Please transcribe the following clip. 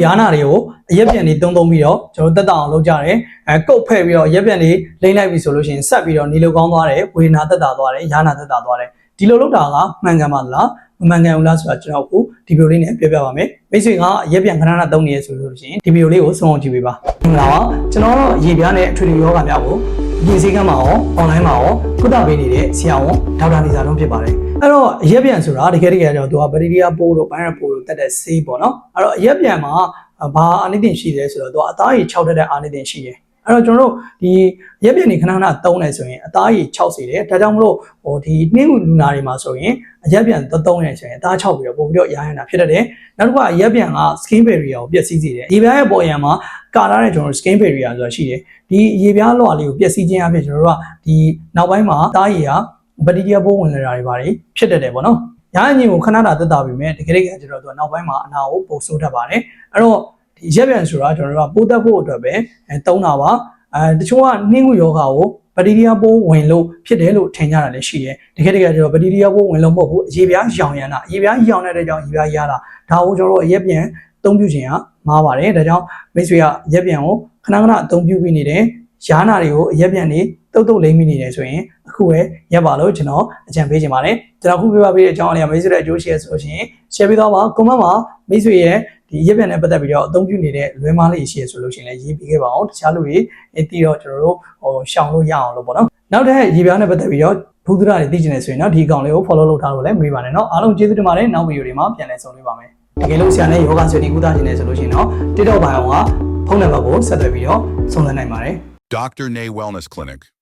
ရားနာတွေကိုအရက်ပြန်နေသုံးပြီးတော့ကျွန်တော်တက်တာအောင်လုပ်ကြတယ်ကုတ်ဖဲ့ပြီးတော့အရက်ပြန်နေလိမ့်လိုက်ပြီဆိုလို့ရှိရင်ဆက်ပြီးတော့နေလိုကောင်းသွားတယ်ဝေနာတက်တာသွားတယ်ရားနာတက်တာသွားတယ်ဒီလိုလုပ်တာကမှန်ကန်ပါလားမမှန်ကန်ဘူးလားဆိုတာကျွန်တော်အခုဒီဗီဒီယိုလေးနဲ့ပြောပြပါမယ်မိတ်ဆွေကအရက်ပြန်ခဏခဏသုံးနေရဆိုလို့ရှိရင်ဒီဗီဒီယိုလေးကိုဆုံးအောင်ကြည့်ပေးပါဟုတ်လားကျွန်တော်တော့ရေပြားနဲ့အထွေထွေယောဂများကိုဒီစည်းကမ်းမှာရော online မှာရောကုသပေးနေတဲ့ဆရာဝန်ဒေါက်တာနေစာလုံးဖြစ်ပါတယ်အဲ့တော့အရက်ပြန်ဆိုတာတကယ်တော့သူကဘက်တီးရီးယားပိုးတို့ဗိုင်းရပ်စ်ပိုးတို့တက်တဲ့ဆေးပေါ့နော်အဲ့တော့အရက်ပြန်မှာဘာအာနိသင်ရှိတယ်ဆိုတော့သူကအသားရည်6တက်တဲ့အာနိသင်ရှိတယ်အဲ့တော့ကျွန်တော်တို့ဒီရက်ပြန်နေခဏခဏသုံးနေဆိုရင်အသားရည်6စီတယ်ဒါကြောင့်မလို့ဟိုဒီနှင်းကူလူနာတွေမှာဆိုရင်အရက်ပြန်သုံးနေဆိုရင်အသား6ပြီးတော့ပို့ပြီးတော့ရဟန္တာဖြစ်တတ်တယ်နောက်တစ်ခါအရက်ပြန်က skin barrier ကိုပျက်စီးစေတယ်ဒီဘက်ရဲ့ပေါ်ရံမှာကာလာတဲ့ကျွန်တော်တို့ skin barrier ဆိုတာရှိတယ်ဒီရေပြားလွှာလေးကိုပျက်စီးခြင်းအပြင်ကျွန်တော်တို့ကဒီနောက်ပိုင်းမှာအသားရည်ကဘက်တီးရီးယားပိုးဝင်လာတာတွေပါတယ်ဖြစ်တတ်တယ်ပေါ့နော်ရဟန်းကြီးကိုခဏတာသက်သာပြီမဲ့တကယ်တကယ်ကျွန်တော်တို့နောက်ပိုင်းမှာအနာကိုပိုဆိုးတတ်ပါတယ်အဲ့တော့ဒီရက်ပြန်ဆိုတာကျွန်တော်တို့ကပိုးသက်ဖို့အတွက်ပဲသုံးတာပါတချို့ကနှင်းကူယောဂါကိုဘက်တီးရီးယားပိုးဝင်လို့ဖြစ်တယ်လို့ထင်ကြတာလည်းရှိတယ်တကယ်ကျွန်တော်ဘက်တီးရီးယားပိုးဝင်လို့မဟုတ်ဘူးအရေပြားရောင်ရမ်းတာအရေပြားရောင်တဲ့ကြောင့်အရေပြားရတာဒါကိုကျွန်တော်တို့အရက်ပြန်အသုံးပြုခြင်းကမှားပါတယ်ဒါကြောင့်မိတ်ဆွေကရက်ပြန်ကိုခဏခဏအသုံးပြုပြီးနေတယ်ရားနာတွေကိုအရက်ပြန်နေတုတ်လိမ့်မိနေတယ်ဆိုရင်အခုပဲရက်ပါလို့ကျွန်တော်အကြံပေးချင်ပါတယ်ကျွန်တော်အခုပြပေးတဲ့အကြောင်းအရာမိတ်ဆွေရဲ့အကျိုးရှိရဆိုရှင် share ပေးတော့ပါ comment မှာမိတ်ဆွေရဲ့ဒီရက်ပြန်နဲ့ပတ်သက်ပြီးတော့အသုံးပြုနေတဲ့လွဲမားလေးရှိရဆိုလို့ရှင်လည်းရေးပေးခဲ့ပါအောင်တခြားလူတွေတီးတော့ကျွန်တော်တို့ရှောင်လို့ရအောင်လို့ပေါ့နော်နောက်တဲ့ရေပြားနဲ့ပတ်သက်ပြီးတော့ဘုဒ္ဓရာတွေသိချင်နေဆိုရင်တော့ဒီအကောင့်လေးကို follow လုပ်ထားလို့လည်းမေးပါနဲ့เนาะအားလုံးကျေးဇူးတင်ပါတယ်နောက်ဗီဒီယိုတွေမှာပြန်လည်ဆုံတွေ့ပါမယ်တကယ်လို့ဆရာနဲ့ယောဂဆွေးနွေးကူးသားခြင်းနဲ့ဆိုလို့ရှင်တော့ TikTok ဘိုင်အောင်ကဖုန်းနံပါတ်ကိုဆက်သွယ်ပြီးတော့စုံစမ်းနိုင်ပါတယ် Dr. Nay Wellness Clinic